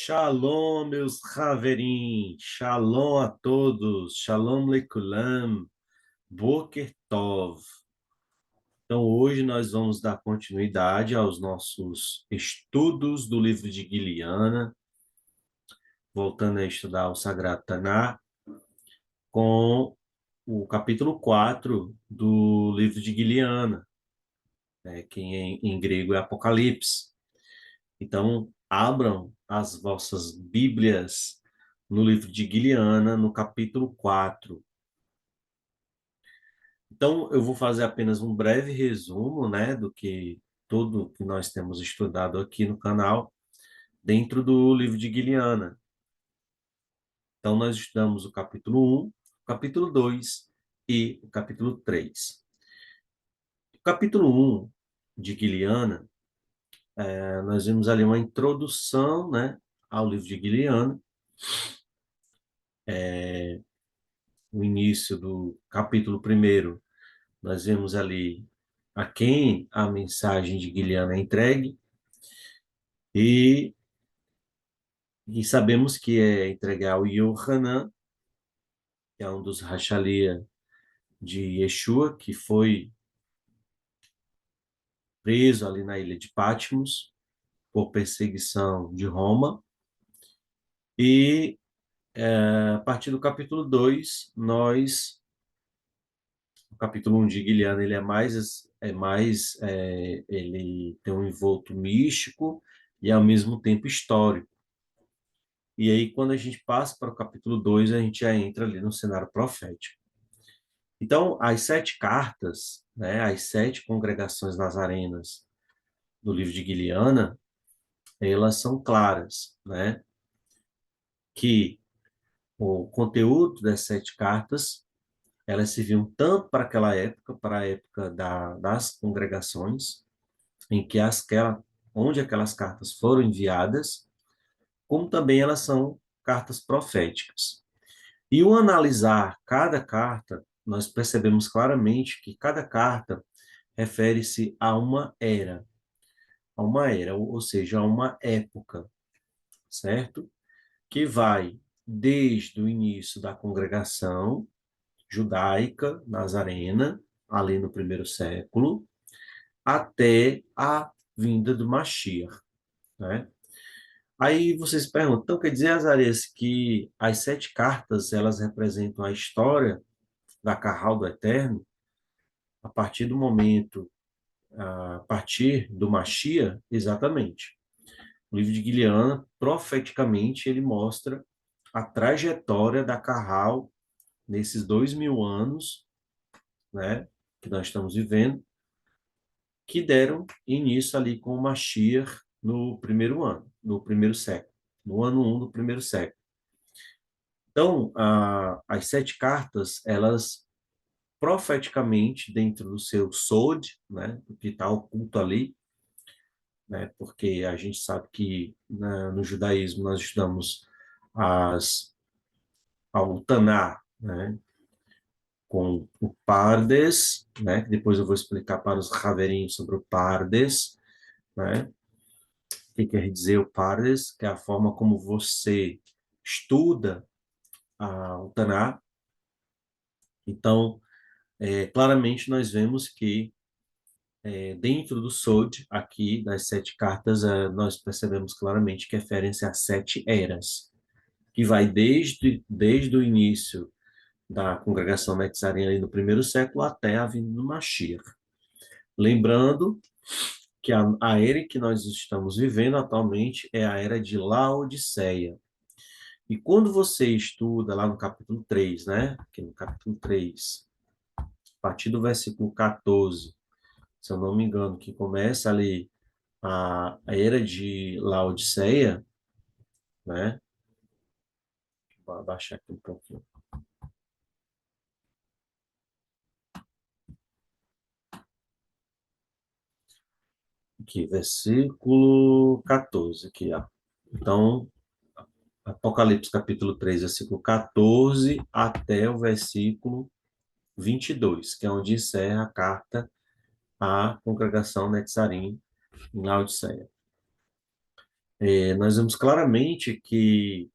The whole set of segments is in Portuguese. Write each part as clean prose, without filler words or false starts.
Shalom, meus Haverim, Shalom a todos, Shalom Lekulam, Boker Tov. Então, hoje nós vamos dar continuidade aos nossos estudos do livro de Guiliana, voltando a estudar o Sagrado Taná, com o capítulo 4 do livro de Guiliana, que em grego é Apocalipse. Então, abram as vossas Bíblias no livro de Guiliana, no capítulo 4. Então, eu vou fazer apenas um breve resumo, né, do que tudo que nós temos estudado aqui no canal, dentro do livro de Guiliana. Então, nós estudamos o capítulo 1, o capítulo 2 e o capítulo 3. O capítulo 1 de Guiliana, nós vimos ali uma introdução, né, ao livro de Guiliana, o início do capítulo 1, nós vemos ali a quem a mensagem de Guiliana é entregue, e, e sabemos que é entregue ao Yohanan, que é um dos Rachalia de Yeshua, que foi preso ali na ilha de Patmos por perseguição de Roma. E a partir do capítulo 2, o capítulo 1 de Guiliana, ele ele tem um envolto místico e ao mesmo tempo histórico. E aí, quando a gente passa para o capítulo 2, a gente já entra ali no cenário profético. Então, as 7 cartas, né, as 7 congregações nazarenas do livro de Guiliana, elas são claras, né, que o conteúdo das 7 cartas, elas serviam tanto para aquela época, para a época das congregações, em que onde aquelas cartas foram enviadas, como também elas são cartas proféticas. E ao analisar cada carta, nós percebemos claramente que cada carta refere-se a uma era, ou seja, a uma época, certo? Que vai desde o início da congregação judaica nazarena, ali no 1º século, até a vinda do Mashiach, né? Aí vocês perguntam, então quer dizer, Azarias, que as 7 cartas, elas representam a história da Carral do Eterno, a partir do momento, a partir do Mashiach? Exatamente. O livro de Guiliana, profeticamente, ele mostra a trajetória da Carral nesses 2000 anos, né, que nós estamos vivendo, que deram início ali com o Mashiach no 1º ano, no 1º século, no ano 1 do 1º século. Então, as 7 cartas, elas profeticamente, dentro do seu sod, né, o que está oculto ali, né, porque a gente sabe que no judaísmo nós estudamos ao Taná, né, com o Pardes, né, que depois eu vou explicar para os Haverinhos sobre o Pardes, né, o que quer dizer o Pardes, que é a forma como você estuda o Taná. Então, claramente nós vemos que dentro do Sod, aqui, das 7 cartas, nós percebemos claramente que referem-se a 7 eras, que vai desde o início da congregação Netzarina ali no 1º século até a vinda do Mashiach. Lembrando que a era que nós estamos vivendo atualmente é a era de Laodiceia. E quando você estuda lá no capítulo 3, né? Aqui no capítulo 3, a partir do versículo 14, se eu não me engano, que começa ali a era de Laodiceia, né? Vou abaixar aqui um pouquinho. Aqui, versículo 14, aqui, ó. Então, Apocalipse capítulo 3, versículo 14 até o versículo 22, que é onde encerra a carta à congregação Netzarim em Laodiceia. Nós vemos claramente que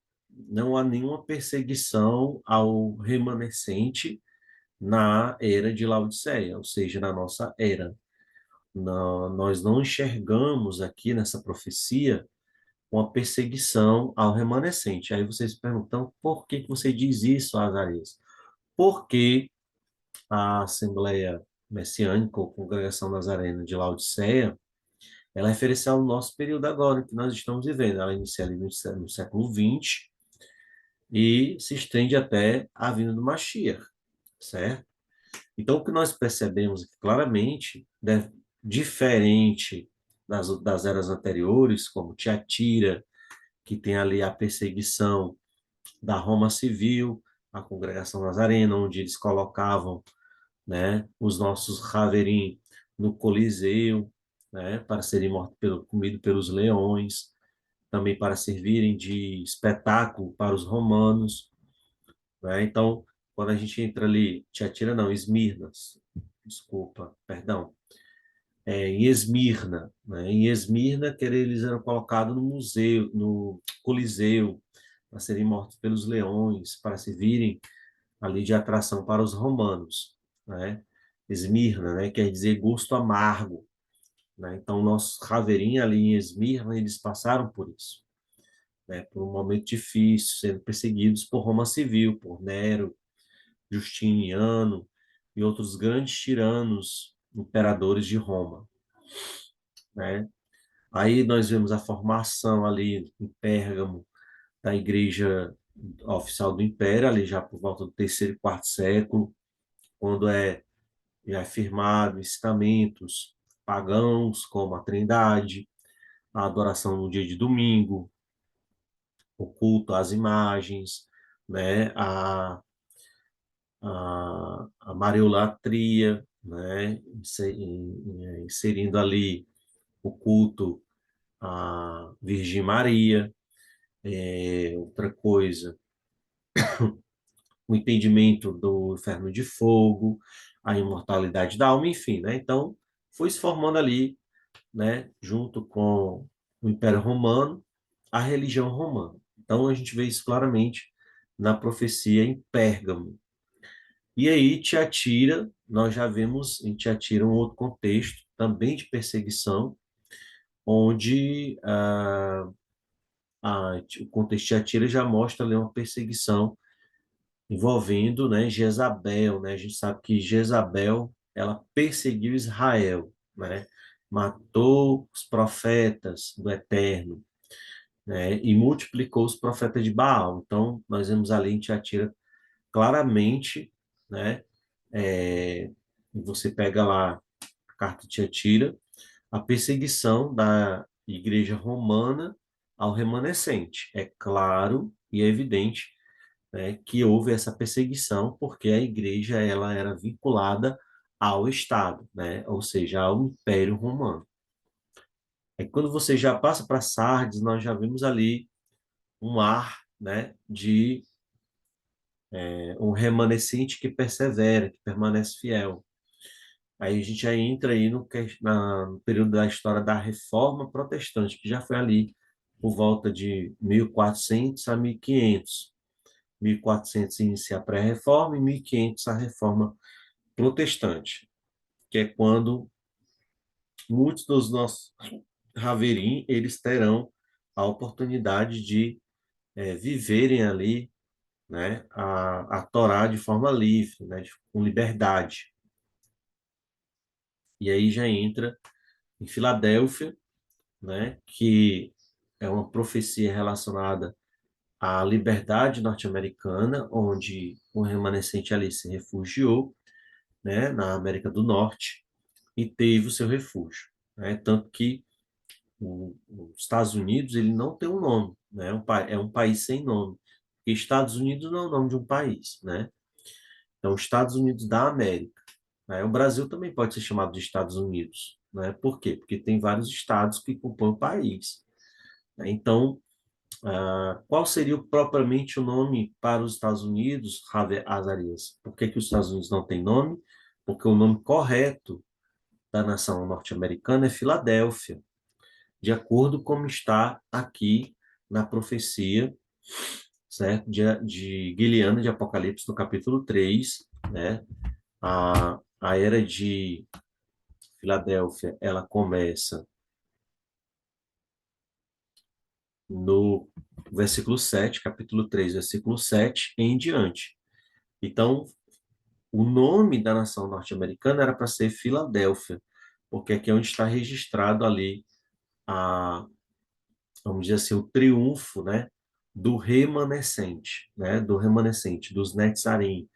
não há nenhuma perseguição ao remanescente na era de Laodiceia, ou seja, na nossa era. Nós não enxergamos aqui nessa profecia uma perseguição ao remanescente. Aí vocês perguntam, por que que você diz isso, Azarias? Porque a Assembleia Messiânica, ou Congregação Nazarena de Laodiceia, ela é referência ao nosso período agora, que nós estamos vivendo. Ela inicia ali no século XX e se estende até a vinda do Mashiach, certo? Então, o que nós percebemos aqui claramente, né, diferente das eras anteriores, como Tiatira, que tem ali a perseguição da Roma Civil, a Congregação Nazarena, onde eles colocavam, né, os nossos Haverim no Coliseu, né, para serem comidos pelos leões, também para servirem de espetáculo para os romanos, né? Então, quando a gente entra ali, Tiatira não, Esmirnas, desculpa, perdão, em Esmirna, né? Em Esmirna, que eles eram colocados no museu, no Coliseu, para serem mortos pelos leões, para servirem ali de atração para os romanos, né? Esmirna, né? Quer dizer gosto amargo, né? Então, nossos Raveirinhos ali em Esmirna, eles passaram por isso, né? Por um momento difícil, sendo perseguidos por Roma Civil, por Nero, Justiniano e outros grandes tiranos, imperadores de Roma, né? Aí nós vemos a formação ali em Pérgamo da igreja oficial do Império, ali já por volta do terceiro e quarto século, quando já é firmado ensinamentos pagãos, como a Trindade, a adoração no dia de domingo, o culto às imagens, né? A Mariolatria, né? Inserindo ali o culto à Virgem Maria. Outra coisa, o entendimento do inferno de fogo, a imortalidade da alma, enfim, né? Então, foi se formando ali, né, junto com o Império Romano, a religião romana. Então, a gente vê isso claramente na profecia em Pérgamo. E aí, Tiatira, nós já vemos em Tiatira um outro contexto, também de perseguição, onde o contexto de Tiatira já mostra ali uma perseguição envolvendo, né, Jezabel, né? A gente sabe que Jezabel, ela perseguiu Israel, né? Matou os profetas do Eterno, né? E multiplicou os profetas de Baal. Então, nós vemos ali em Tiatira claramente, né? Você pega lá a carta de Tiatira, a perseguição da igreja romana ao remanescente. É claro e é evidente, né, que houve essa perseguição porque a igreja ela era vinculada ao Estado, né, ou seja, ao Império Romano. É quando você já passa para Sardes, nós já vimos ali um ar, né, de um remanescente que persevera, que permanece fiel. Aí a gente já entra aí no período da história da Reforma Protestante, que já foi ali por volta de 1400 a 1500. 1400 inicia a pré-reforma e 1500 a reforma protestante, que é quando muitos dos nossos Haverim, eles terão a oportunidade de viverem ali, né, a Torá de forma livre, né, com liberdade. E aí já entra em Filadélfia, né, que é uma profecia relacionada à liberdade norte-americana, onde o remanescente ali se refugiou, né, na América do Norte, e teve o seu refúgio, né? Tanto que os Estados Unidos ele não tem um nome, né? É um país sem nome. E Estados Unidos não é o nome de um país, né? Então, Estados Unidos da América, né? O Brasil também pode ser chamado de Estados Unidos, né? Por quê? Porque tem vários estados que compõem o país, né? Então, qual seria propriamente o nome para os Estados Unidos, Javier Azarias? Por que que os Estados Unidos não têm nome? Porque o nome correto da nação norte-americana é Filadélfia. de acordo com como está aqui na profecia, certo? De Guiliano de Apocalipse, no capítulo 3, né? A era de Filadélfia, ela começa no versículo 7, capítulo 3, versículo 7 em diante. Então, o nome da nação norte-americana era para ser Filadélfia, porque aqui é onde está registrado ali a, vamos dizer assim, o triunfo, né, do remanescente, dos Netzarim,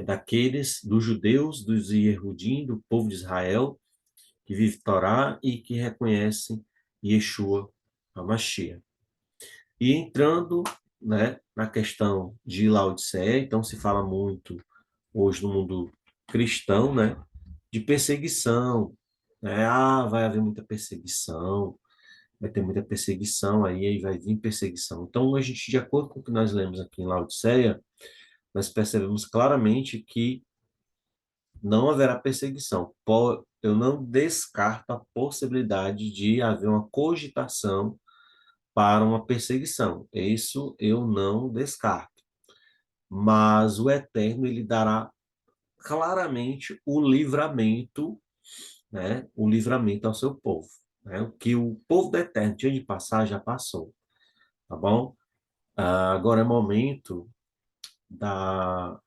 daqueles, dos judeus, dos Yehudim, do povo de Israel, que vive Torá e que reconhece Yeshua HaMashiach. E entrando, né, na questão de Laodiceia, então se fala muito hoje no mundo cristão, né, de perseguição, né? Ah, vai haver muita perseguição, vai ter muita perseguição aí vai vir perseguição. Então, a gente, de acordo com o que nós lemos aqui em Laodiceia, nós percebemos claramente que não haverá perseguição. Eu não descarto a possibilidade de haver uma cogitação para uma perseguição. Isso eu não descarto. Mas o Eterno, ele dará claramente o livramento, né? O livramento ao seu povo, né? O que o povo do Eterno tinha de passar, já passou, tá bom? Agora é momento da,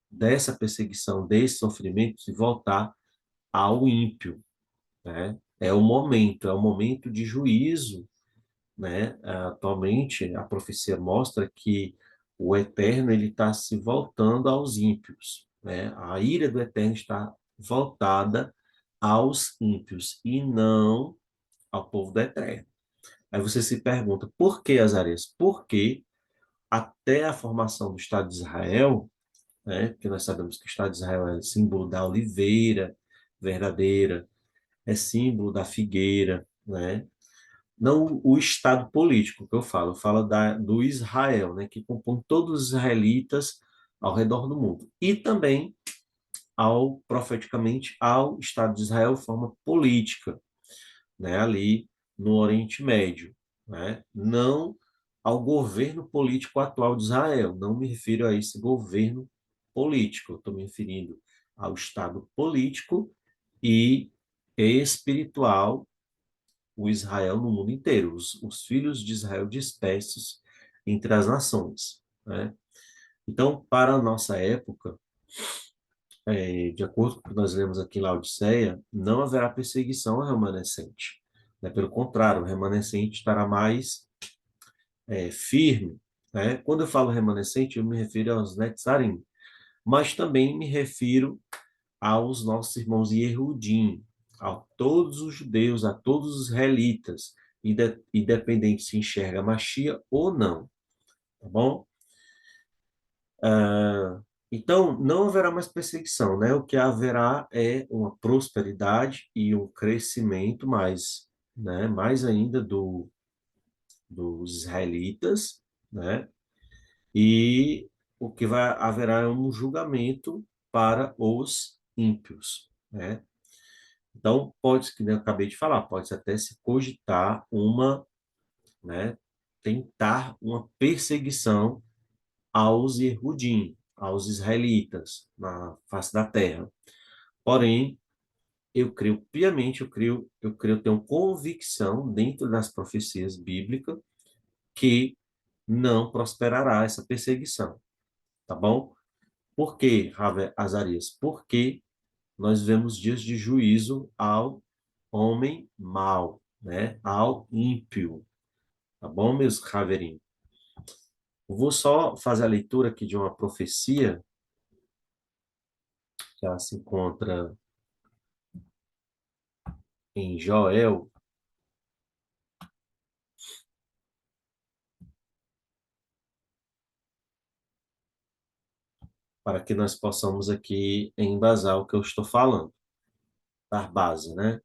dessa perseguição, desse sofrimento, de voltar ao ímpio, né? É o momento de juízo, né? Atualmente, a profecia mostra que o Eterno ele está se voltando aos ímpios, né? A ira do Eterno está voltada aos ímpios e não ao povo do Eterno. Aí você se pergunta, por que, Azarias? Porque até a formação do Estado de Israel, né? Porque nós sabemos que o Estado de Israel é símbolo da oliveira verdadeira, é símbolo da figueira, né? Não o Estado político que eu falo do Israel, né? Que compõe todos os israelitas ao redor do mundo. E também, profeticamente, ao Estado de Israel de forma política, né? Ali no Oriente Médio, né? Não ao governo político atual de Israel, não me refiro a esse governo político, eu estou me referindo ao Estado político e espiritual, o Israel no mundo inteiro, os filhos de Israel dispersos entre as nações, né? Então, para a nossa época, de acordo com o que nós lemos aqui em Laodiceia, não haverá perseguição ao remanescente, né? Pelo contrário, o remanescente estará mais firme, né? Quando eu falo remanescente, eu me refiro aos Netzarim, mas também me refiro aos nossos irmãos Yehudim, a todos os judeus, a todos os israelitas, independente se enxerga Machia ou não, tá bom? Então, não haverá mais perseguição, né? O que haverá é uma prosperidade e um crescimento mais, né? Mais ainda dos israelitas, né? E o que haverá é um julgamento para os ímpios, né? Então, pode, que eu acabei de falar, pode até se cogitar né, tentar uma perseguição aos Yehudim, aos israelitas na face da terra. Porém, eu creio piamente, eu tenho convicção dentro das profecias bíblicas que não prosperará essa perseguição, tá bom? Por quê, Azarias? Porque nós vemos dias de juízo ao homem mau, né? Ao ímpio, tá bom, meus Raverinhos? Eu vou só fazer a leitura aqui de uma profecia que ela se encontra em Joel, para que nós possamos aqui embasar o que eu estou falando, dar base, né?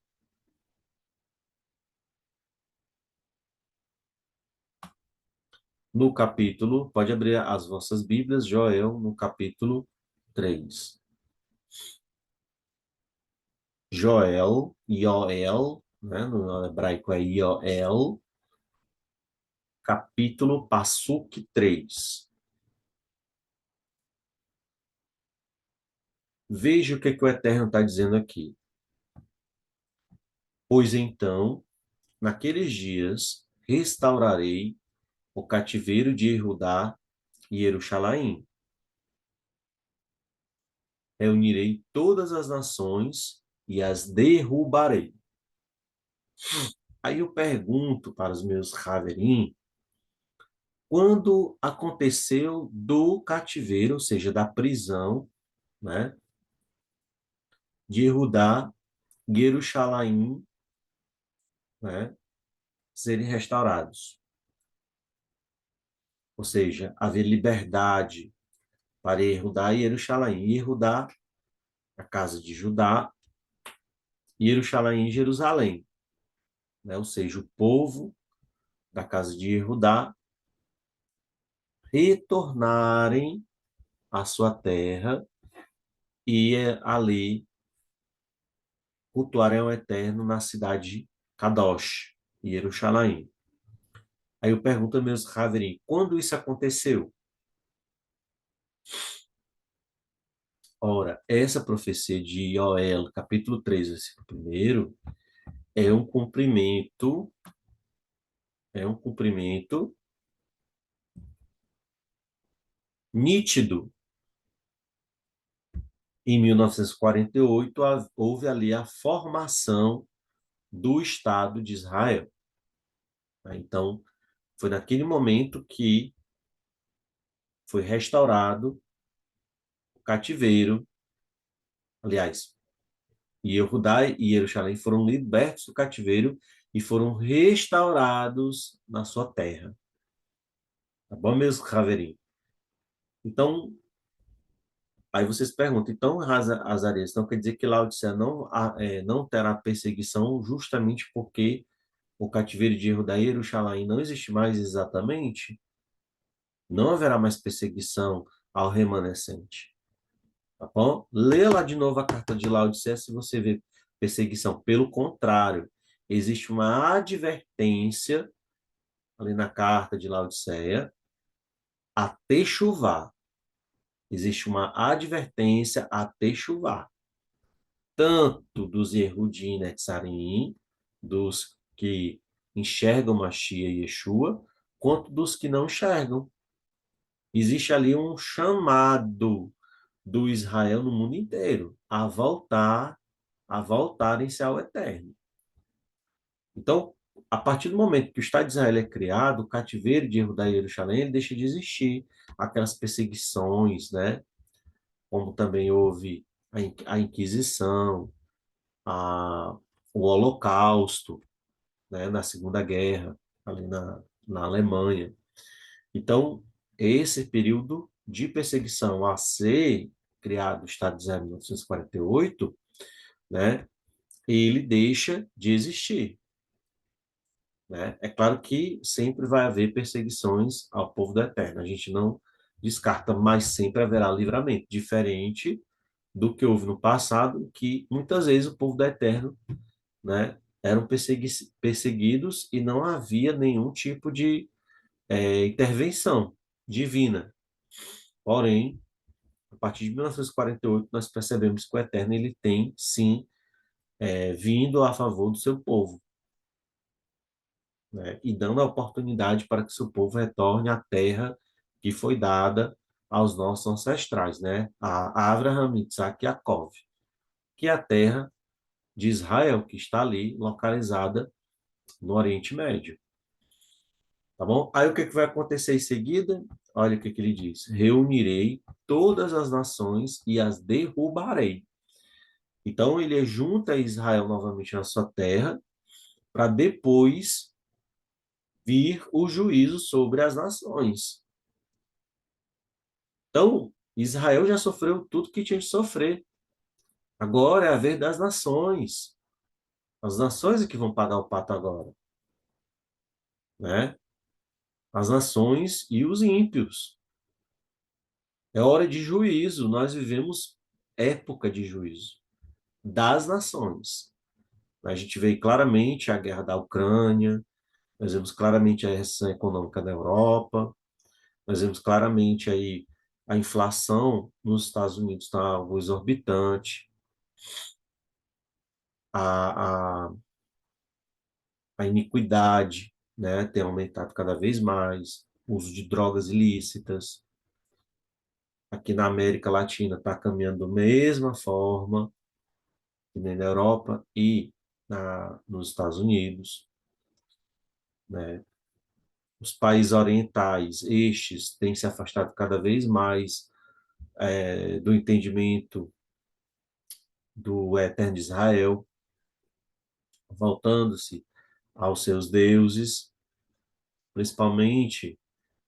No capítulo, pode abrir as vossas Bíblias, Joel, no capítulo 3. Joel, Yoel, né? No hebraico é Yoel, capítulo Passuque 3. Veja o que o Eterno está dizendo aqui. Pois então, naqueles dias, restaurarei o cativeiro de Judá e Jerusalém. Reunirei todas as nações e as derrubarei. Aí eu pergunto para os meus Haverim, quando aconteceu do cativeiro, ou seja, da prisão, né, de Judá, Jerusalém, né, serem restaurados. Ou seja, haver liberdade para Judá e Jerusalém. Judá, a casa de Judá, e Jerusalém, Jerusalém. Né? Ou seja, o povo da casa de Judá retornarem à sua terra e ali cultuarem ao Eterno na cidade de Kadosh, Jerusalém. Aí eu pergunto aos meus Haverim, quando isso aconteceu? Ora, essa profecia de Joel, capítulo 3, versículo 1, é um cumprimento, é um cumprimento nítido. Em 1948, houve ali a formação do Estado de Israel. Então, foi naquele momento que foi restaurado o cativeiro. Aliás, Yehudá e Jerusalém foram libertos do cativeiro e foram restaurados na sua terra. Tá bom, meus Haverim? Então, aí vocês perguntam, então, Azarias, então quer dizer que Laodiceia não terá perseguição justamente porque o cativeiro de Judá e Jerusalém não existe mais exatamente? Não haverá mais perseguição ao remanescente. Tá bom? Lê lá de novo a carta de Laodiceia se você vê perseguição. Pelo contrário, existe uma advertência ali na carta de Laodiceia a techuvá. Existe uma advertência a techuvá. Tanto dos Yehudim Netzarim, dos que enxergam Mashiach e Yeshua, quanto dos que não enxergam. Existe ali um chamado do Israel no mundo inteiro a voltarem-se ao Eterno. Então, a partir do momento que o Estado de Israel é criado, o cativeiro de Judá e Jerusalém ele deixa de existir. Aquelas perseguições, né? Como também houve a Inquisição, a, o Holocausto, né? Na Segunda Guerra, ali na Alemanha. Então, esse período de perseguição a ser criado o Estado de Israel em 1948, né? Ele deixa de existir. Né? É claro que sempre vai haver perseguições ao povo do Eterno. A gente não descarta, mas sempre haverá livramento, diferente do que houve no passado, que muitas vezes o povo do Eterno, né, eram perseguidos e não havia nenhum tipo de intervenção divina. Porém, a partir de 1948, nós percebemos que o Eterno ele tem, sim, vindo a favor do seu povo, né? E dando a oportunidade para que seu povo retorne à terra que foi dada aos nossos ancestrais, né? A Abraham, Isaac e Jacó, que é a terra de Israel, que está ali localizada no Oriente Médio. Tá bom? Aí o que vai acontecer em seguida? Olha o que ele diz: reunirei todas as nações e as derrubarei. Então ele junta Israel novamente na sua terra, para depois vir o juízo sobre as nações. Então, Israel já sofreu tudo que tinha de sofrer. Agora é a vez das nações. As nações é que vão pagar o pato agora, né? As nações e os ímpios. É hora de juízo. Nós vivemos época de juízo. das nações. A gente vê claramente a guerra da Ucrânia, nós vemos claramente a recessão econômica da Europa, nós vemos claramente aí a inflação nos Estados Unidos está algo exorbitante, a, a, a iniquidade, né, tem aumentado cada vez mais, o uso de drogas ilícitas. Aqui na América Latina está caminhando da mesma forma, que nem na Europa e nos Estados Unidos, né? Os países orientais, estes, têm se afastado cada vez mais do entendimento do eterno Israel, voltando-se aos seus deuses, principalmente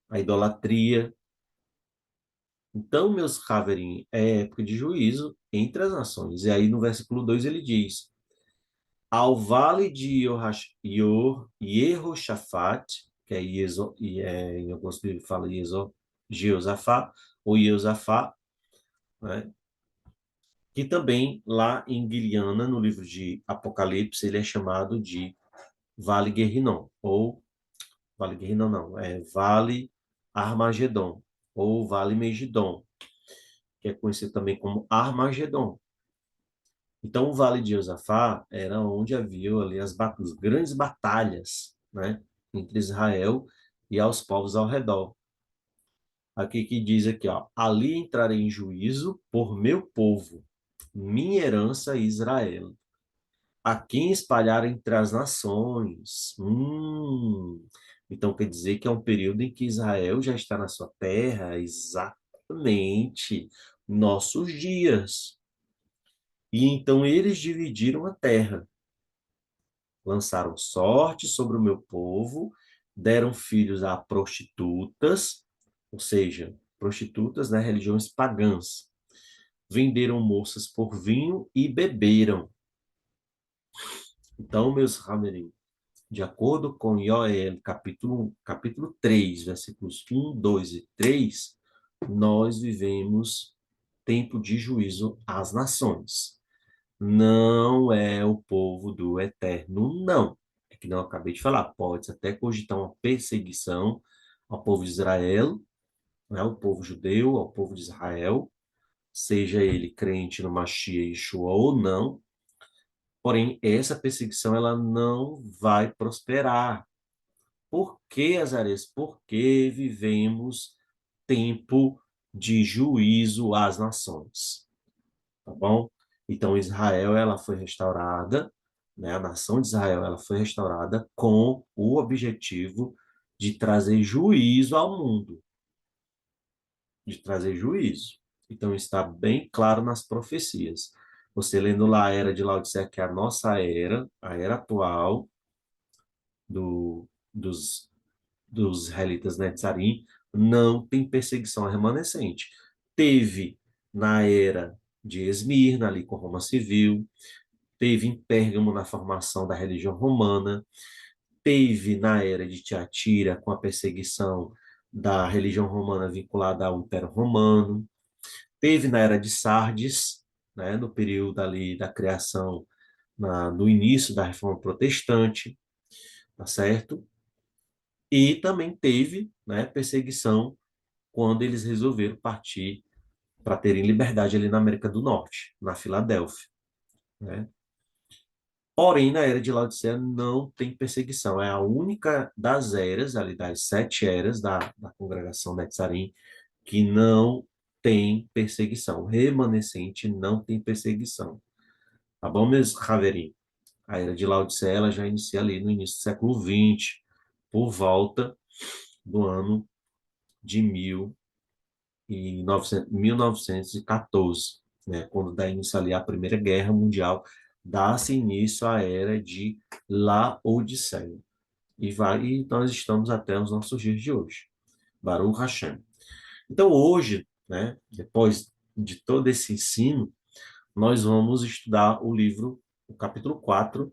a idolatria. Então, meus Haverim, é época de juízo entre as nações. E aí no versículo 2 ele diz: ao vale de Jehoshaphat, que é, em alguns livros fala Jeosafá, ou Jeosafá, né? Que também lá em Guiliana, no livro de Apocalipse, ele é chamado de Vale Guerrinom, ou Vale Guerrinom não, é Vale Armagedon, ou Vale Megidon, que é conhecido também como Armagedon. Então, o Vale de Josafá era onde havia ali as grandes batalhas, né, entre Israel e aos povos ao redor. Aqui que diz aqui, ó, ali entrarei em juízo por meu povo, minha herança Israel, a quem espalhar entre as nações. Então quer dizer que é um período em que Israel já está na sua terra, exatamente nossos dias. E então eles dividiram a terra, lançaram sorte sobre o meu povo, deram filhos a prostitutas, ou seja, prostitutas, né, religiões pagãs. Venderam moças por vinho e beberam. Então, meus Hamerim, de acordo com Joel, capítulo 3, versículos 1, 2 e 3, nós vivemos tempo de juízo às nações. Não é o povo do Eterno, não. É que não acabei de falar. Pode até cogitar uma perseguição ao povo de Israel, né, ao povo judeu, ao povo de Israel, seja ele crente no Mashiach Yeshua ou não. Porém, essa perseguição ela não vai prosperar. Por que, Azares? Porque vivemos tempo de juízo às nações, tá bom? Então, Israel, ela foi restaurada, né? A nação de Israel, ela foi restaurada com o objetivo de trazer juízo ao mundo, de trazer juízo. Então, está bem claro nas profecias. Você lendo lá a era de Laodiceia, que é a nossa era, a era atual do, dos, dos israelitas, né, de Sarim, não tem perseguição remanescente. Teve na era de Esmirna, ali com Roma Civil, teve em Pérgamo na formação da religião romana, teve na era de Tiatira com a perseguição da religião romana vinculada ao Império Romano, teve na era de Sardes, né, no período ali da criação, no início da Reforma Protestante, tá certo? E também teve, né, perseguição quando eles resolveram partir para terem liberdade ali na América do Norte, na Filadélfia, né? Porém, na era de Laodiceia não tem perseguição. É a única das eras, ali das 7 eras da congregação Netzarim, que não tem perseguição. O remanescente não tem perseguição. Tá bom, meus Haverim? A era de Laodiceia ela já inicia ali no início do século XX, por volta do ano de 1914, né? Quando dá início ali a Primeira Guerra Mundial, dá-se início à era de Laodiceia. E nós estamos até os nossos dias de hoje. Baruch Hashem. Então, hoje, né, depois de todo esse ensino, nós vamos estudar o capítulo 4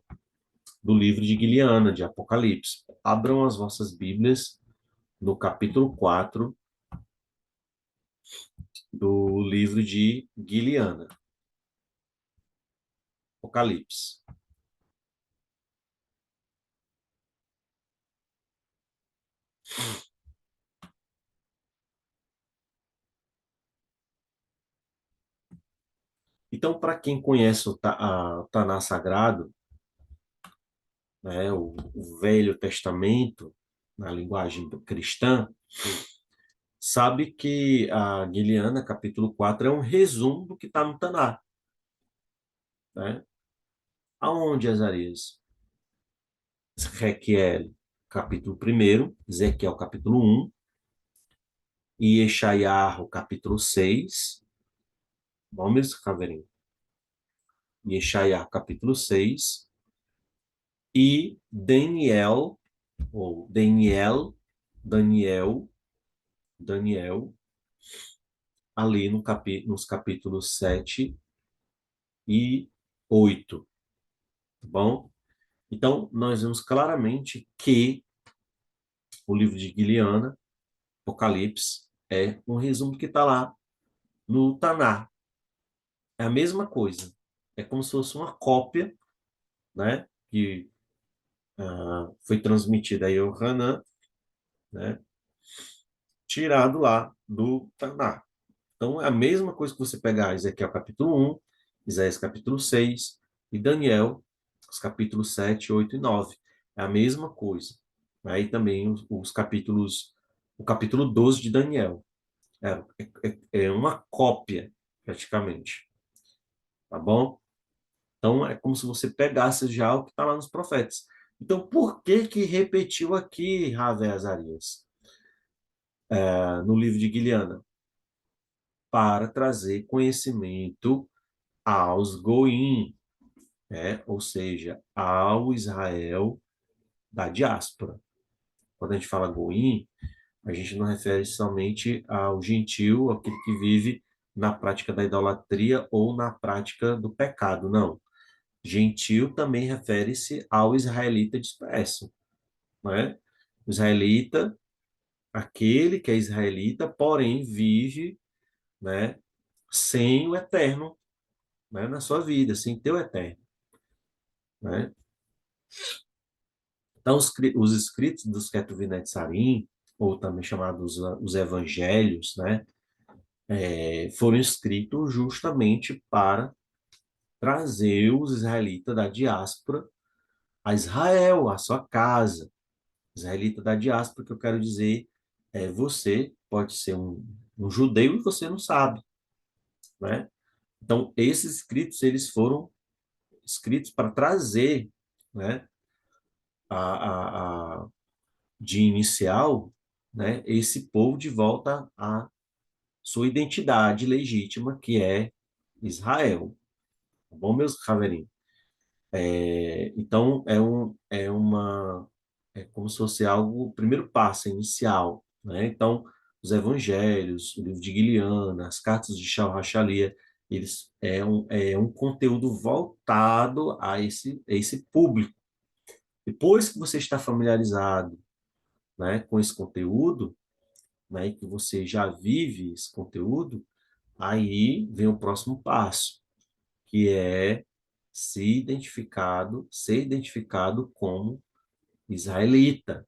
do livro de Guiliana, de Apocalipse. Abram as vossas Bíblias no capítulo 4 do livro de Guiliana. Apocalipse. Então, para quem conhece o Taná Sagrado, né, o Velho Testamento, na linguagem cristã, sabe que a Guiliana, capítulo 4 é um resumo do que está no Taná. Né? Aonde, Azarias? Ezequiel, capítulo 1, Ezequiel, capítulo 1, e Eshaiarro, capítulo 6. Vamos, Caveirinho. Eshaiarro, capítulo 6. E Daniel, ou Daniel, ali no nos capítulos 7 e 8, tá bom? Então, nós vemos claramente que o livro de Guiliana, Apocalipse, é um resumo do que está lá no Taná. É a mesma coisa. É como se fosse uma cópia, né? Que foi transmitida a Yohanan, né? Tirado lá do Taná. Então, é a mesma coisa que você pegar Ezequiel capítulo 1, Isaías capítulo 6 e Daniel, os capítulos 7, 8 e 9. É a mesma coisa. Aí também os capítulos, o capítulo 12 de Daniel. É uma cópia, praticamente. Tá bom? Então, é como se você pegasse já o que está lá nos profetas. Então, por que que repetiu aqui, Ravé Azarias, no livro de Guiliana? Para trazer conhecimento aos goim, né? Ou seja, ao Israel da diáspora. Quando a gente fala goim, a gente não refere somente ao gentil, aquele que vive na prática da idolatria ou na prática do pecado, não. Gentil também refere-se ao israelita disperso, né? O israelita, aquele que é israelita, porém vive, né, sem o eterno, né, na sua vida, sem ter o eterno, né? Então, os escritos dos Ketuvim-Netzarim, ou também chamados os evangelhos, né, foram escritos justamente para trazer os israelitas da diáspora a Israel, a sua casa. Israelita da diáspora, que eu quero dizer, você pode ser um judeu e você não sabe, né? Então, esses escritos, eles foram escritos para trazer, né, a, de inicial, né, esse povo de volta à sua identidade legítima, que é Israel. Tá bom, meus caveirinhos? Então, é como se fosse algo, o primeiro passo inicial, né? Então, os evangelhos, o livro de Guiliana, as cartas de Shal Hachalia, eles é um conteúdo voltado a esse público. Depois que você está familiarizado, né, com esse conteúdo, né, e que você já vive esse conteúdo, aí vem o próximo passo, que é ser identificado como israelita.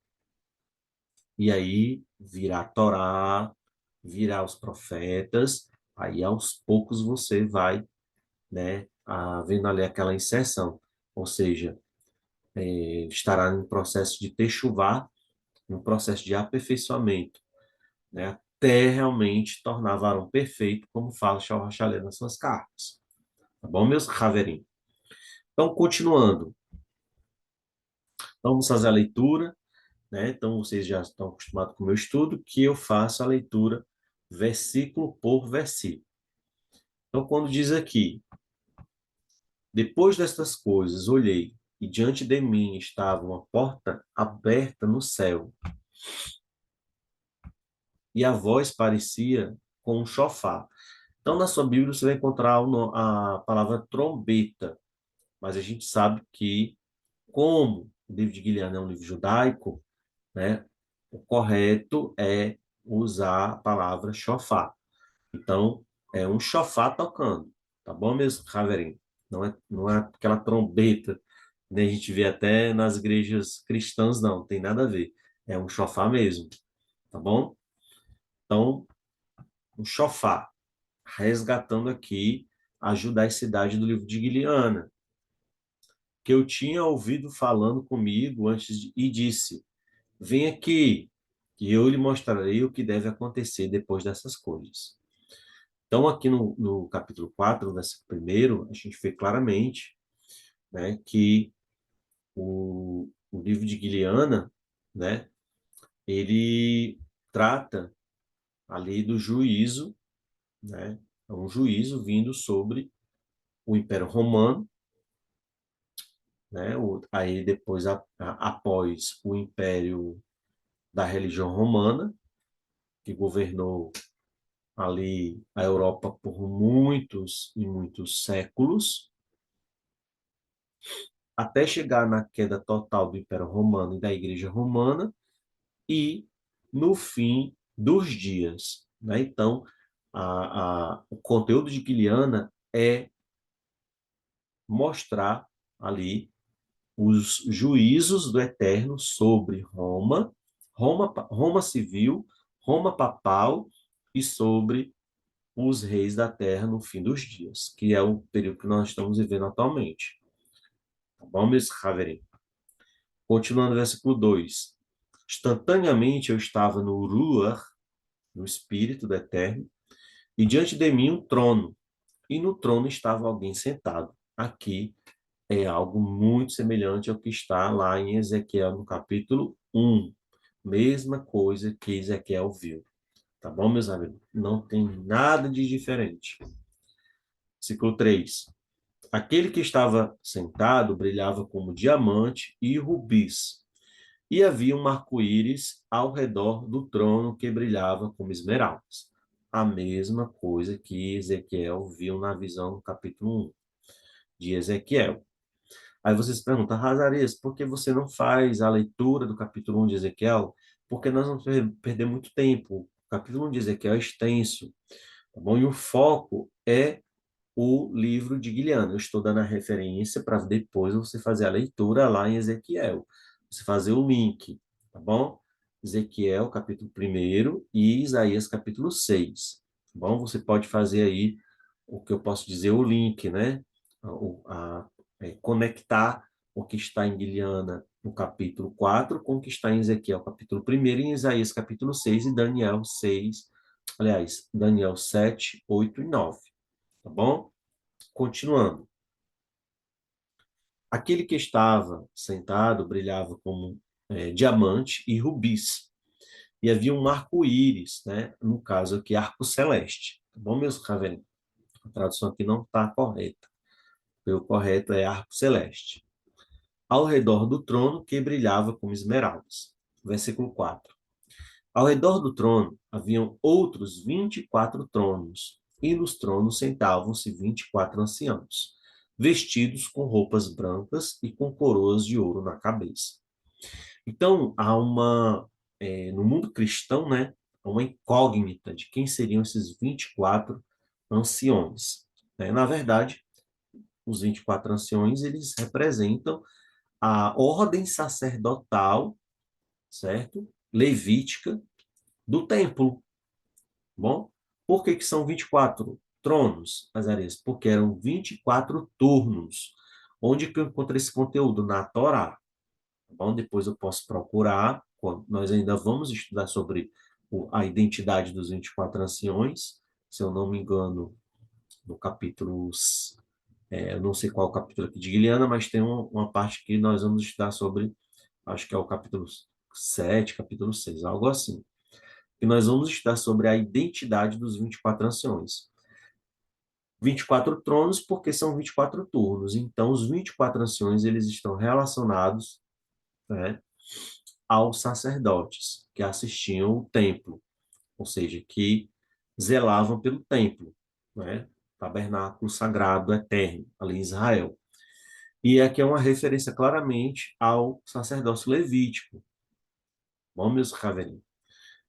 E aí virá a Torá, virá os profetas, aí aos poucos você vai, né, vendo ali aquela inserção, ou seja, estará em processo de techuvá, um processo de aperfeiçoamento, né, até realmente tornar varão perfeito, como fala Shal Hachalé nas suas cartas. Tá bom, meus chaveirinhos? Então, continuando. Então, vamos fazer a leitura, né? Então, vocês já estão acostumados com o meu estudo, que eu faço a leitura versículo por versículo. Então, quando diz aqui, depois destas coisas, olhei, e diante de mim estava uma porta aberta no céu, e a voz parecia com um chofar. Então, na sua Bíblia, você vai encontrar a palavra trombeta, mas a gente sabe que, como o livro de Guilherme é um livro judaico, né, o correto é usar a palavra chofar. Então, é um chofar tocando, tá bom, meus chaveirinhos? não é aquela trombeta, né? A gente vê até nas igrejas cristãs, não, tem nada a ver. É um chofar mesmo, tá bom? Então, um chofar, resgatando aqui a judaicidade do livro de Guiliana, que eu tinha ouvido falando comigo e disse: vem aqui, e eu lhe mostrarei o que deve acontecer depois dessas coisas. Então, aqui no capítulo 4, no versículo 1, a gente vê claramente, né, que o livro de Guiliana, né, ele trata ali do juízo, né, é um juízo vindo sobre o Império Romano, né, aí depois, após o Império da religião romana, que governou ali a Europa por muitos e muitos séculos, até chegar na queda total do Império Romano e da Igreja Romana, e no fim dos dias. Né? Então, o conteúdo de Guiliana é mostrar ali os juízos do Eterno sobre Roma, Roma civil, Roma papal e sobre os reis da terra no fim dos dias, que é o período que nós estamos vivendo atualmente. Tá bom, meus Haverim? Continuando no versículo 2. Instantaneamente eu estava no Ruach, no Espírito do Eterno, e diante de mim um trono, e no trono estava alguém sentado. Aqui é algo muito semelhante ao que está lá em Ezequiel, no capítulo 1. Mesma coisa que Ezequiel viu. Tá bom, meus amigos? Não tem nada de diferente. Versículo 3. Aquele que estava sentado brilhava como diamante e rubis, e havia um arco-íris ao redor do trono que brilhava como esmeraldas. A mesma coisa que Ezequiel viu na visão no capítulo 1 de Ezequiel. Aí vocês perguntam, Razarias, por que você não faz a leitura do capítulo 1 de Ezequiel? Porque nós vamos perder muito tempo. O capítulo 1 de Ezequiel é extenso, tá bom? E o foco é o livro de Guilherme. Eu estou dando a referência para depois você fazer a leitura lá em Ezequiel. Você fazer o link, tá bom? Ezequiel, capítulo 1 e Isaías, capítulo 6. Tá bom? Você pode fazer aí o que eu posso dizer, o link, né? Conectar o que está em Guilherme no capítulo 4 com o que está em Ezequiel, capítulo 1 e em Isaías, capítulo 6 e Daniel 6, aliás, Daniel 7, 8 e 9. Tá bom? Continuando. Aquele que estava sentado brilhava como diamante e rubis. E havia um arco-íris, né? No caso aqui, arco celeste. Tá bom, meus caverninhos? A tradução aqui não está correta. O correto é arco celeste. Ao redor do trono que brilhava como esmeraldas. Versículo 4. Ao redor do trono haviam outros 24 tronos, e nos tronos sentavam-se 24 anciãos, vestidos com roupas brancas e com coroas de ouro na cabeça. Então, no mundo cristão, né, uma incógnita de quem seriam esses 24 anciões. Né? Na verdade, os 24 anciões, eles representam a ordem sacerdotal, certo? Levítica do templo. Bom, por que que são 24 tronos, Azarias? Porque eram 24 turnos. Onde que eu encontro esse conteúdo? Na Torá. Tá bom? Depois eu posso procurar, nós ainda vamos estudar sobre a identidade dos 24 anciões, se eu não me engano, no capítulo, eu não sei qual é o capítulo aqui de Guilherme, mas tem uma parte que nós vamos estudar sobre, acho que é o capítulo 7, capítulo 6, algo assim, que nós vamos estudar sobre a identidade dos 24 anciões. 24 tronos, porque são 24 turnos. Então, os 24 anciões, eles estão relacionados, né, aos sacerdotes que assistiam o templo, ou seja, que zelavam pelo templo, né, tabernáculo sagrado eterno, ali em Israel. E aqui é uma referência claramente ao sacerdócio levítico. Bom, meus caverninhos?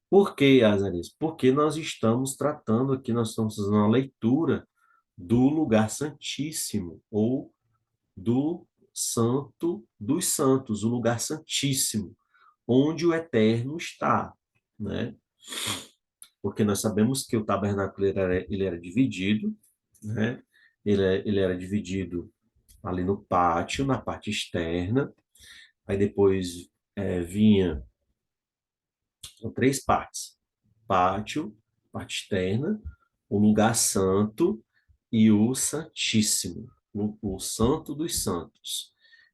Por que, Azarias? Porque nós estamos tratando aqui, nós estamos fazendo uma leitura do lugar santíssimo, ou do santo dos santos, o lugar santíssimo, onde o Eterno está, né? Porque nós sabemos que o tabernáculo ele era dividido, né? Ele era dividido ali no pátio, na parte externa, aí depois vinha com três partes: pátio, parte externa, o lugar santo e o santíssimo, o santo dos santos.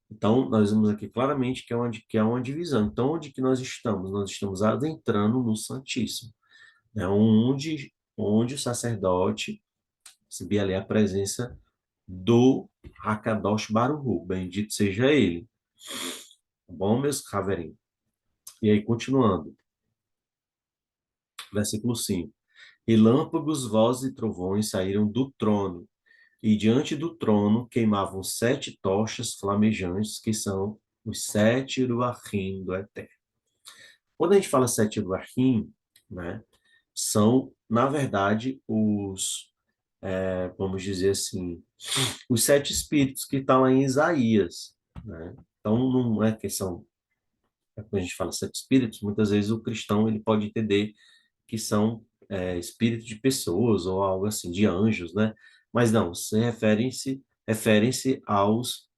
Então, nós vemos aqui claramente que é uma divisão. Então, onde que nós estamos? Nós estamos adentrando no Santíssimo, né? Onde o sacerdote recebia ali a presença do Hakadosh Baruch bendito seja ele. Tá bom, meus caveirinhos? E aí, continuando, versículo 5. E lâmpagos, vozes e trovões saíram do trono, e diante do trono queimavam 7 tochas flamejantes, que são os 7 ruachim do Eterno. Quando a gente fala 7 ruachim, né, são, na verdade, vamos dizer assim, os 7 espíritos que estão lá em Isaías, né? Então, não é que são, quando a gente fala 7 espíritos, muitas vezes o cristão ele pode entender que são espíritos de pessoas ou algo assim, de anjos, né? Mas não, referem-se aos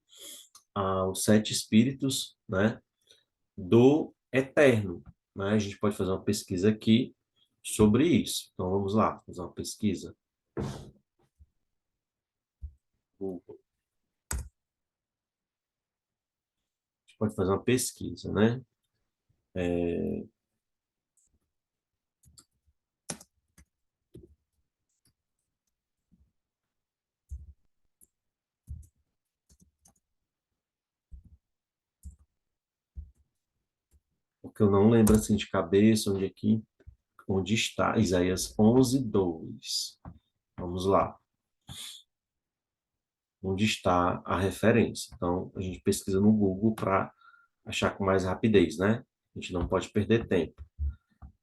7 espíritos, né, do Eterno, né? A gente pode fazer uma pesquisa aqui sobre isso. Então vamos lá, fazer uma pesquisa. A gente pode fazer uma pesquisa, né? Porque eu não lembro assim de cabeça onde está Isaías 11:2. Vamos lá. Onde está a referência? Então a gente pesquisa no Google para achar com mais rapidez, né? A gente não pode perder tempo.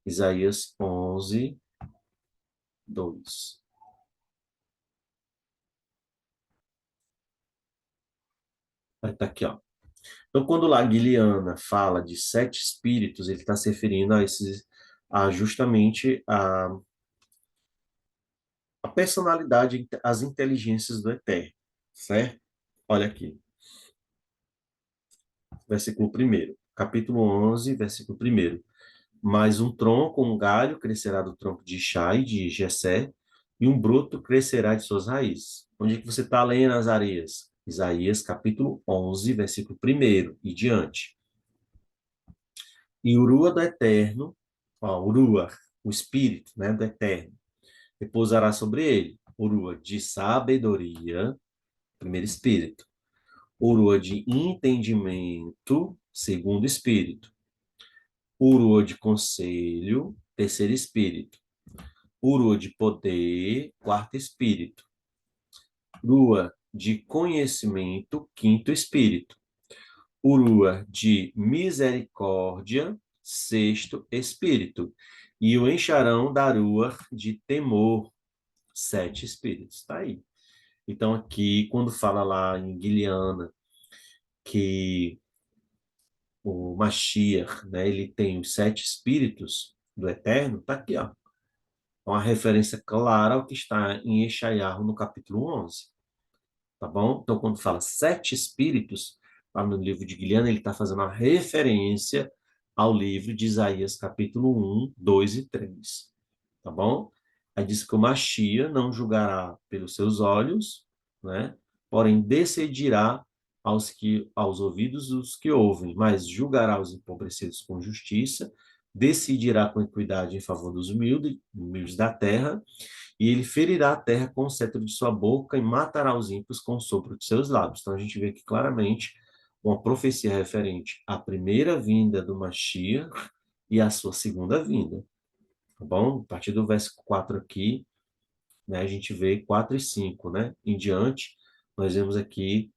Isaías 11:2. Vai estar aqui, ó. Então, quando lá Guiliana fala de 7 espíritos, ele está se referindo justamente a personalidade, as inteligências do Eterno, certo? Olha aqui, versículo 1, capítulo 11, versículo 1. Mas um tronco, um galho crescerá do tronco de Ishai, de Jessé, e um broto crescerá de suas raízes. Onde é que você está lendo as areias? Isaías, capítulo 11, versículo 1 e diante. E Urua do Eterno, ó, Urua, o Espírito, né, do Eterno, repousará sobre ele. Urua de sabedoria, primeiro Espírito. Urua de entendimento, segundo Espírito. Urua de conselho, terceiro Espírito. Urua de poder, quarto Espírito. Urua de conhecimento, quinto Espírito. Urua de misericórdia, sexto Espírito. E o encharão da Urua de temor, 7 espíritos. Está aí. Então, aqui, quando fala lá em Guiliana que o Mashiach, né, ele tem os 7 espíritos do Eterno, está aqui, ó. Uma referência clara ao que está em Yeshayahu no capítulo 11. Tá bom? Então, quando fala 7 espíritos, lá no livro de Guiliana, ele está fazendo uma referência ao livro de Isaías, capítulo 1, 2 e 3. Tá bom? Aí diz que o Machia não julgará pelos seus olhos, né? Porém decidirá aos ouvidos dos que ouvem, mas julgará os empobrecidos com justiça, decidirá com equidade em favor dos humildes da terra, e ele ferirá a terra com o cetro de sua boca e matará os ímpios com o sopro de seus lábios. Então a gente vê aqui claramente uma profecia referente à primeira vinda do Mashiach e à sua segunda vinda. Tá bom? A partir do verso 4 aqui, né, a gente vê 4 e 5, né? Em diante, nós vemos aqui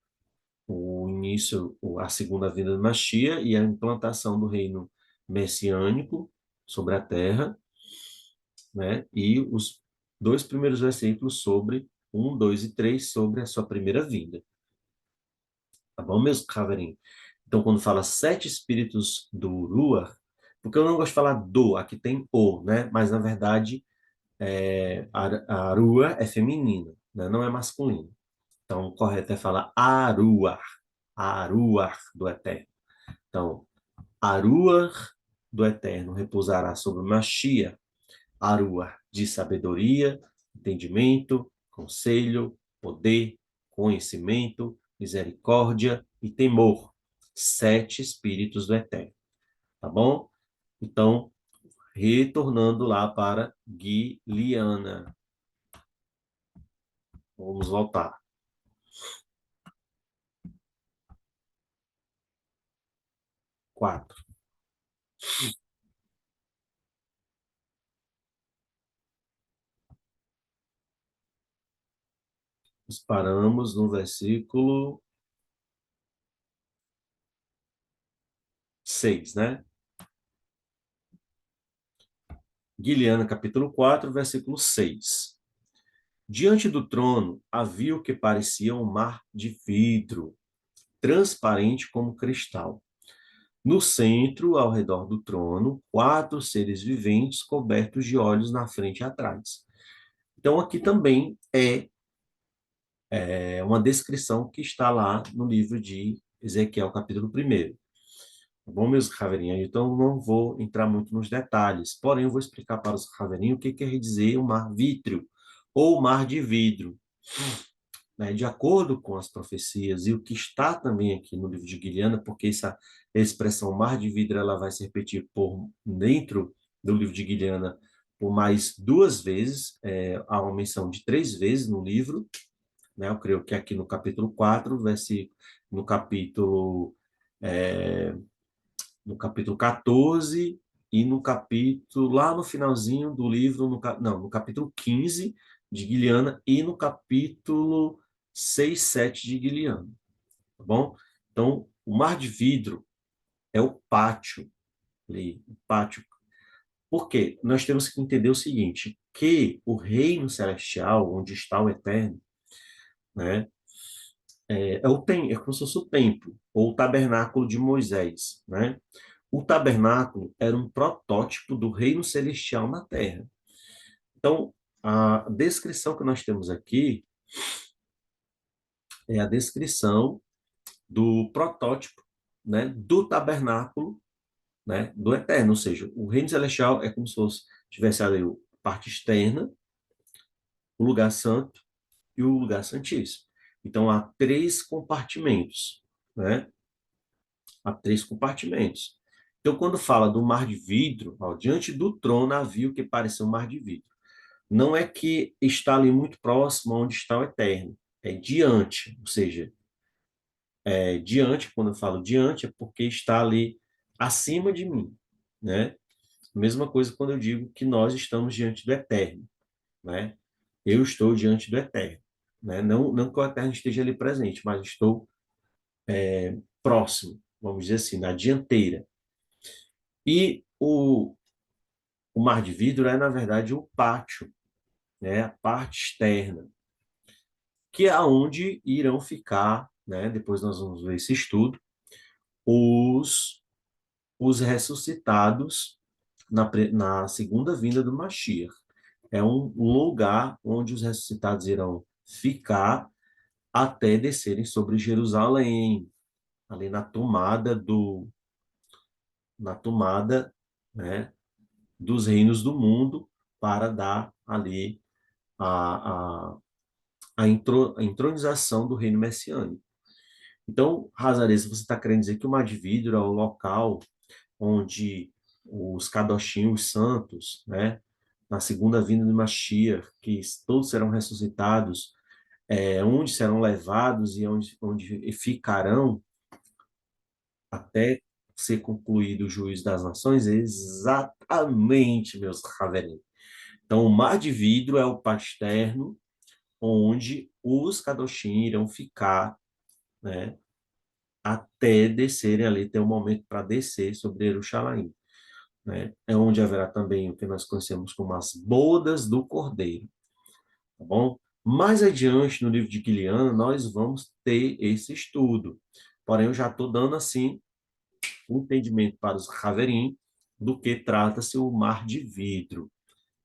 o início, a segunda vinda do Mashiach e a implantação do reino messiânico sobre a terra, né? E os 2 primeiros versículos sobre 1, 2 e 3 sobre a sua primeira vinda. Tá bom, meus cavalinhos? Então, quando fala sete espíritos do Ruach, porque eu não gosto de falar do, aqui tem o, né? Mas, na verdade, a Ruach é feminina, né? Não é masculino. Então, o correto é falar Aruach, Aruach do Eterno. Então, Aruach do Eterno repousará sobre Mashiach, Aruach de sabedoria, entendimento, conselho, poder, conhecimento, misericórdia e temor. Sete espíritos do Eterno, tá bom? Então, retornando lá para Guiliana. Vamos voltar. 4. Nós paramos no versículo 6, né? Guiliana, capítulo 4, versículo 6. Diante do trono havia o que parecia um mar de vidro, transparente como cristal. No centro, ao redor do trono, quatro seres viventes cobertos de olhos na frente e atrás. Então, aqui também é uma descrição que está lá no livro de Ezequiel, capítulo 1. Tá bom, meus caveirinhos? Então, não vou entrar muito nos detalhes, porém, eu vou explicar para os caveirinhos o que quer dizer o mar vítreo ou mar de vidro. Né? De acordo com as profecias e o que está também aqui no livro de Guilhana, porque essa expressão mar de vidro ela vai se repetir por dentro do livro de Guilhana por mais duas vezes, há uma menção de três vezes no livro, né? Eu creio que aqui no capítulo 4, no capítulo, é, no capítulo 14 e no capítulo, lá no finalzinho do livro, não, no capítulo 15 de Guilhana e no capítulo 6, 7 de Guilhana, tá bom? Então, o mar de vidro é o pátio ali, o pátio. Por quê? Nós temos que entender o seguinte, que o reino celestial, onde está o eterno, né, é como se fosse o templo, ou o tabernáculo de Moisés, né? O tabernáculo era um protótipo do reino celestial na terra. Então, a descrição que nós temos aqui é a descrição do protótipo, né, do tabernáculo, né, do eterno, ou seja, o reino celestial é como se fosse tivesse ali a parte externa, o lugar santo e o lugar santíssimo. Então há três compartimentos, né? Há três compartimentos. Então quando fala do mar de vidro, ó, diante do trono havia o que parecia um mar de vidro. Não é que está ali muito próximo onde está o eterno, é diante, ou seja, diante, quando eu falo diante, é porque está ali acima de mim, né? Mesma coisa quando eu digo que nós estamos diante do eterno, né? Eu estou diante do eterno, né? Não que o eterno esteja ali presente, mas estou próximo, vamos dizer assim, na dianteira. E o mar de vidro é, na verdade, o pátio, né? A parte externa, que é aonde irão ficar, né? Depois nós vamos ver esse estudo, os, os ressuscitados na segunda vinda do Mashiach. É um lugar onde os ressuscitados irão ficar até descerem sobre Jerusalém, ali na tomada, né, dos reinos do mundo, para dar ali a entronização do reino messiânico. Então, Razarez, você está querendo dizer que o Mar de Vidro é o local onde os Kadoshim, os santos, né, na segunda vinda de Mashiach, que todos serão ressuscitados, onde serão levados e onde ficarão até ser concluído o juízo das nações? Exatamente, meus cavaleiros. Então, o mar de vidro é o pátio externo, onde os Kadoshim irão ficar, né, até descerem ali, ter um momento para descer sobre Jerusalém, né? É onde haverá também o que nós conhecemos como as bodas do Cordeiro, tá bom? Mais adiante, no livro de Giliana, nós vamos ter esse estudo. Porém, eu já estou dando, assim, um entendimento para os Haverim do que trata-se o mar de vidro,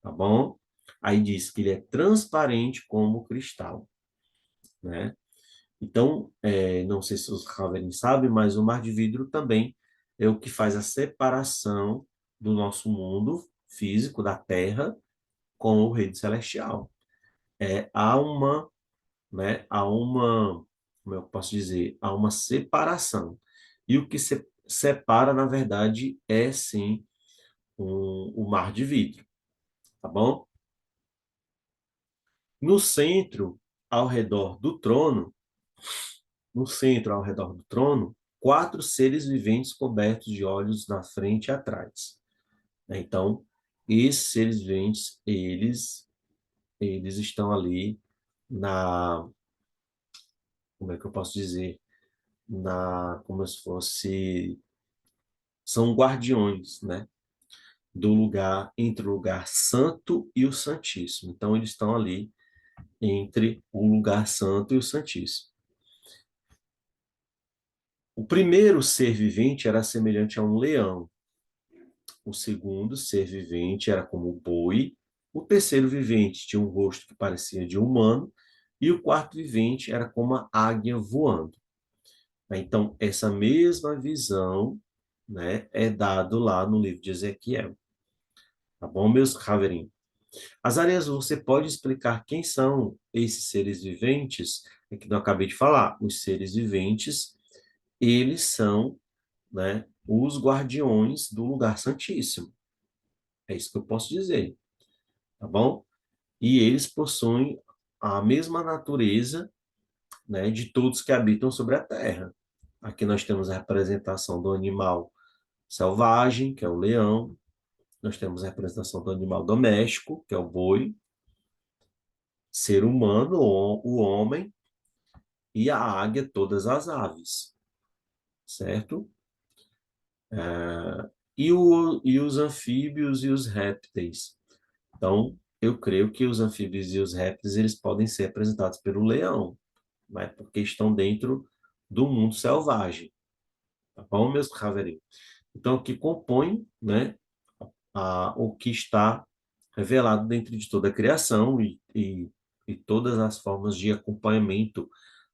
tá bom? Aí diz que ele é transparente como cristal, né? Então, não sei se os Haverim sabem, mas o mar de vidro também é o que faz a separação do nosso mundo físico, da Terra, com o reino celestial. Há uma, né, como eu posso dizer, há uma separação. E o que se separa, na verdade, é sim o mar de vidro, tá bom? No centro, ao redor do trono, no centro, ao redor do trono, quatro seres viventes cobertos de olhos na frente e atrás. Então, esses seres viventes, eles estão ali na, como é que eu posso dizer? Como se fosse, são guardiões, né? Do lugar, entre o lugar santo e o santíssimo. Então, eles estão ali entre o lugar santo e o santíssimo. O primeiro ser vivente era semelhante a um leão. O segundo ser vivente era como o boi. O terceiro vivente tinha um rosto que parecia de humano. E o quarto vivente era como a águia voando. Então, essa mesma visão, né, é dado lá no livro de Ezequiel. Tá bom, meus Haverim? Azarias, você pode explicar quem são esses seres viventes? É que eu acabei de falar. Os seres viventes, eles são, né, os guardiões do lugar santíssimo. É isso que eu posso dizer, tá bom? E eles possuem a mesma natureza, né, de todos que habitam sobre a terra. Aqui nós temos a representação do animal selvagem, que é o leão. Nós temos a representação do animal doméstico, que é o boi. Ser humano, o homem, e a águia, todas as aves, certo? E os anfíbios e os répteis. Então, eu creio que os anfíbios e os répteis eles podem ser representados pelo leão, né? Porque estão dentro do mundo selvagem. Tá bom, meus caveirinhos? Então, o que compõe, né, o que está revelado dentro de toda a criação e todas as formas de acompanhamento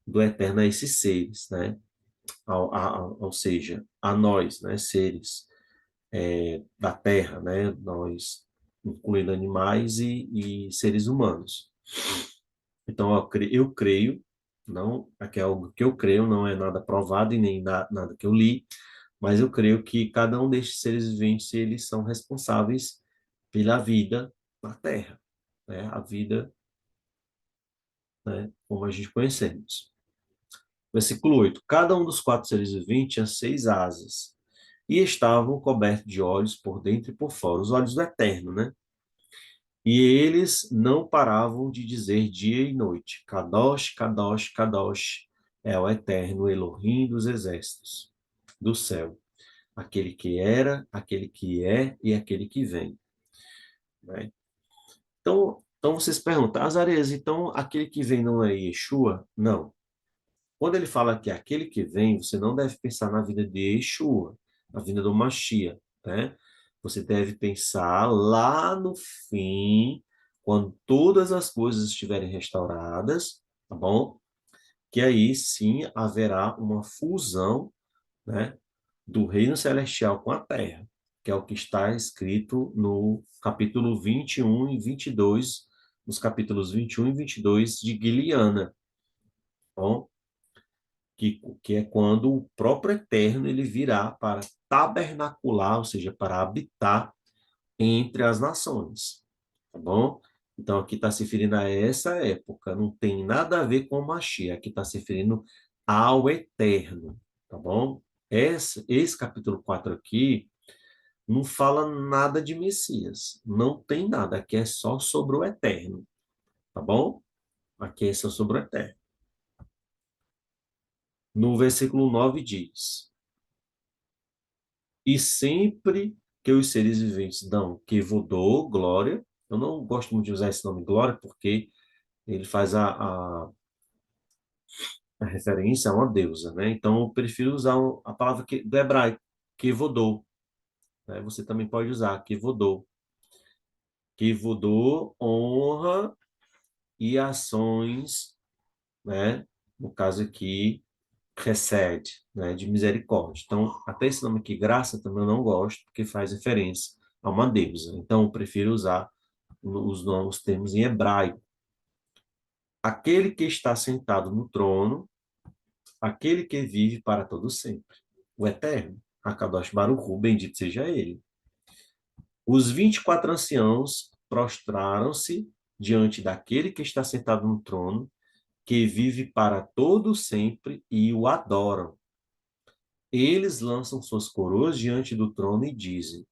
do eterno a esses seres, né? Ou seja, a nós, né, seres da Terra, né? Nós, incluindo animais e seres humanos. Então, eu creio, não, aqui é algo que eu creio, não é nada provado e nem nada que eu li, mas eu creio que cada um destes seres viventes, eles são responsáveis pela vida na Terra, né? A vida, né, como a gente conhecemos. Versículo 8. Cada um dos quatro seres viventes tinha seis asas e estavam cobertos de olhos por dentro e por fora, os olhos do Eterno, né? E eles não paravam de dizer dia e noite: Kadosh, Kadosh, Kadosh é o Eterno Elohim dos exércitos do céu, aquele que era, aquele que é e aquele que vem. Né? Então vocês perguntam, Azarias, então aquele que vem não é Yeshua? Não. Quando ele fala que é aquele que vem, você não deve pensar na vida de Yeshua, na vida do Mashiach, né? Você deve pensar lá no fim, quando todas as coisas estiverem restauradas, tá bom? Que aí sim haverá uma fusão, né, do reino celestial com a terra, que é o que está escrito no capítulo 21 e 22, nos capítulos 21 e 22 de Guiliana, tá bom? Que é quando o próprio Eterno ele virá para tabernacular, ou seja, para habitar entre as nações, tá bom? Então, aqui está se referindo a essa época, não tem nada a ver com o Mashiach, aqui está se referindo ao Eterno, tá bom? Esse capítulo 4 aqui não fala nada de Messias, não tem nada, aqui é só sobre o Eterno, tá bom? Aqui é só sobre o Eterno. No versículo 9 diz: E sempre que os seres viventes dão que vou dou glória, eu não gosto muito de usar esse nome glória, porque ele faz a referência a uma deusa, né? Então, eu prefiro usar a palavra do hebraico, kevodô, né? Você também pode usar kevodô. Kevodô, honra e ações, né? No caso aqui, recede, né? De misericórdia. Então, até esse nome aqui, graça, também eu não gosto, porque faz referência a uma deusa. Então, eu prefiro usar os termos em hebraico. Aquele que está sentado no trono, aquele que vive para todo sempre, o Eterno, Akadosh Baruch Hu, bendito seja ele. Os 24 anciãos prostraram-se diante daquele que está sentado no trono, que vive para todo sempre, e o adoram. Eles lançam suas coroas diante do trono e dizem: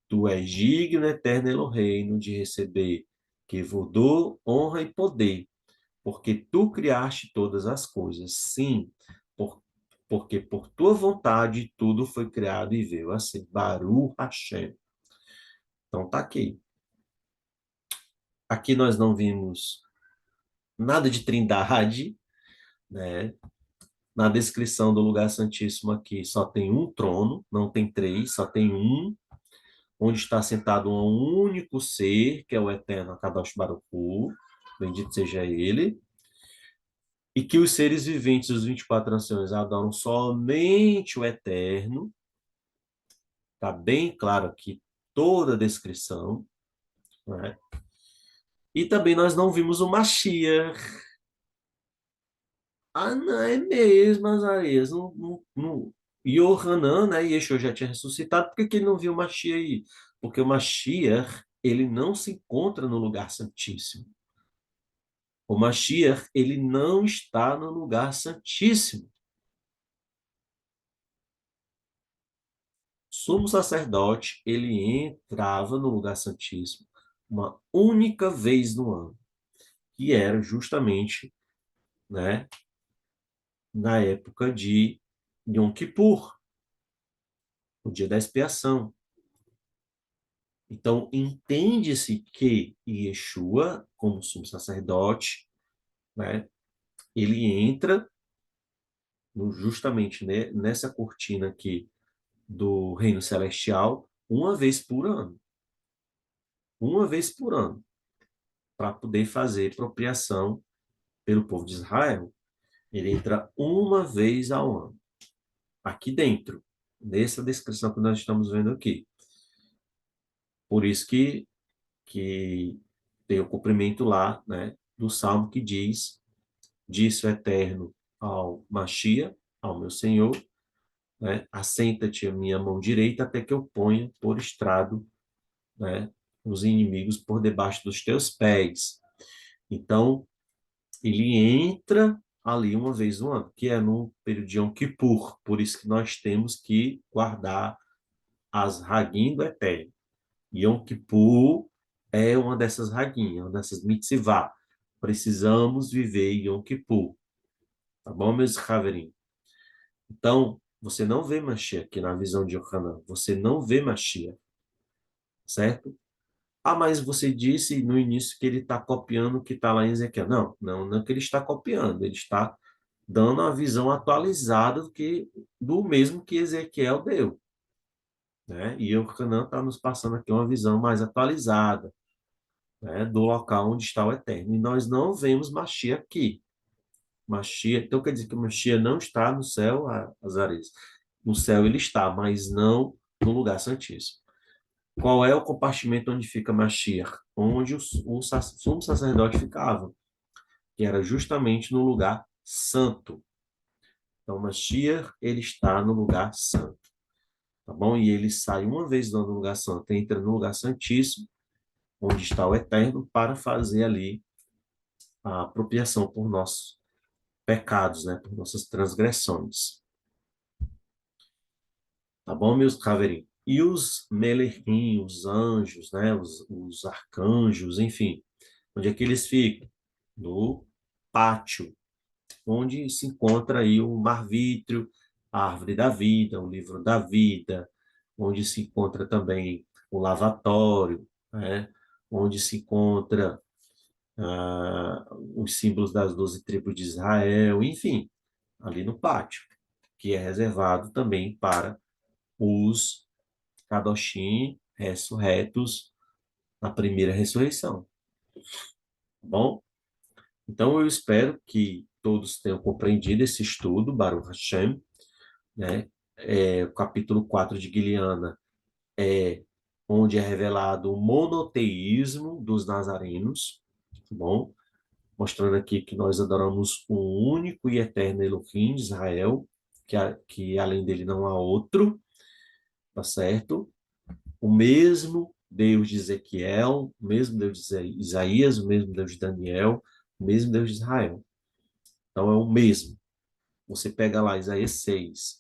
Tu és digno, eterno Eloheinu, de receber que vos dou honra e poder, porque tu criaste todas as coisas. Sim, por, porque por tua vontade tudo foi criado e veio a ser. Baruch Hashem. Então tá aqui. Aqui nós não vimos nada de trindade, né? Na descrição do lugar santíssimo aqui só tem um trono, não tem três, só tem um, onde está sentado um único ser, que é o eterno Kadosh Baruch Hu, bendito seja ele, e que os seres viventes, os 24 anciãos, adoram somente o eterno. Está bem claro aqui toda a descrição, né? E também nós não vimos o Mashiach. Ah, não, é mesmo, Azarias. Yohanan, né? Yeshua já tinha ressuscitado, por que que ele não viu o Mashiach aí? Porque o Mashiach, ele não se encontra no lugar santíssimo. O Mashiach, ele não está no lugar santíssimo. Sumo sacerdote, ele entrava no lugar santíssimo uma única vez no ano, que era justamente, né, na época de Yom Kippur, o dia da expiação. Então, entende-se que Yeshua, como sumo sacerdote, né, ele entra justamente, né, nessa cortina aqui do reino celestial uma vez por ano. Uma vez por ano, para poder fazer propriação pelo povo de Israel. Ele entra uma vez ao ano, aqui dentro, nessa descrição que nós estamos vendo aqui. Por isso que tem o cumprimento lá, né, do Salmo que diz: Disse o Eterno ao Machia, ao meu Senhor, né, assenta-te à minha mão direita até que eu ponha por estrado, né, os inimigos por debaixo dos teus pés. Então, ele entra ali uma vez no ano, que é no período de Yom Kippur. Por isso que nós temos que guardar as Hagim do Eterno. Yom Kippur é uma dessas Hagim, uma dessas mitzvah. Precisamos viver Yom Kippur. Tá bom, meus Haverim? Então, você não vê Mashiach aqui na visão de Yohanan. Você não vê Mashiach, certo? Ah, mas você disse no início que ele está copiando o que está lá em Ezequiel. Não, não, não é que ele está copiando. Ele está dando a visão atualizada do mesmo que Ezequiel deu, né? E o Hanan está nos passando aqui uma visão mais atualizada, né, do local onde está o Eterno. E nós não vemos Mashiach aqui. Mashiach, então quer dizer que o Mashiach não está no céu, Azarias. No céu ele está, mas não no lugar santíssimo. Qual é o compartimento onde fica Mashiach? Onde o sumo sacerdote ficava, que era justamente no lugar santo. Então, Mashiach, ele está no lugar santo, tá bom? E ele sai uma vez no lugar santo, entra no lugar santíssimo, onde está o Eterno, para fazer ali a apropriação por nossos pecados, né? Por nossas transgressões. Tá bom, meus caveirinhos? E os melechim, os anjos, né? Os arcanjos, enfim. Onde é que eles ficam? No pátio, onde se encontra aí o marvítrio, a árvore da vida, o livro da vida, onde se encontra também o lavatório, né? Onde se encontra os símbolos das 12 tribos de Israel, enfim, ali no pátio, que é reservado também para os Kadoshim ressurretos na primeira ressurreição, tá bom? Então, eu espero que todos tenham compreendido esse estudo, Baruch Hashem, né? O capítulo 4 de Guiliana é onde é revelado o monoteísmo dos nazarenos, tá bom? Mostrando aqui que nós adoramos o único e eterno Elohim de Israel, que além dele não há outro, tá certo? O mesmo Deus de Ezequiel, o mesmo Deus de Isaías, o mesmo Deus de Daniel, o mesmo Deus de Israel. Então é o mesmo. Você pega lá Isaías 6,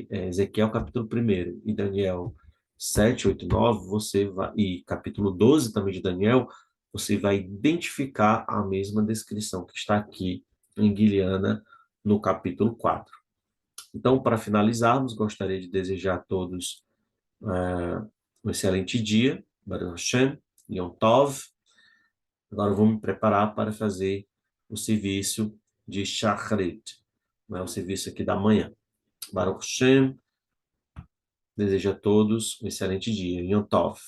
Ezequiel capítulo 1 e Daniel 7, 8, 9, você vai, e capítulo 12 também de Daniel, você vai identificar a mesma descrição que está aqui em Guiliana, no capítulo 4. Então, para finalizarmos, gostaria de desejar a todos um excelente dia, Baruch Hashem, Yom Tov. Agora eu vou me preparar para fazer o serviço de Shacharit, né, o serviço aqui da manhã. Baruch Hashem, desejo a todos um excelente dia. Yom Tov.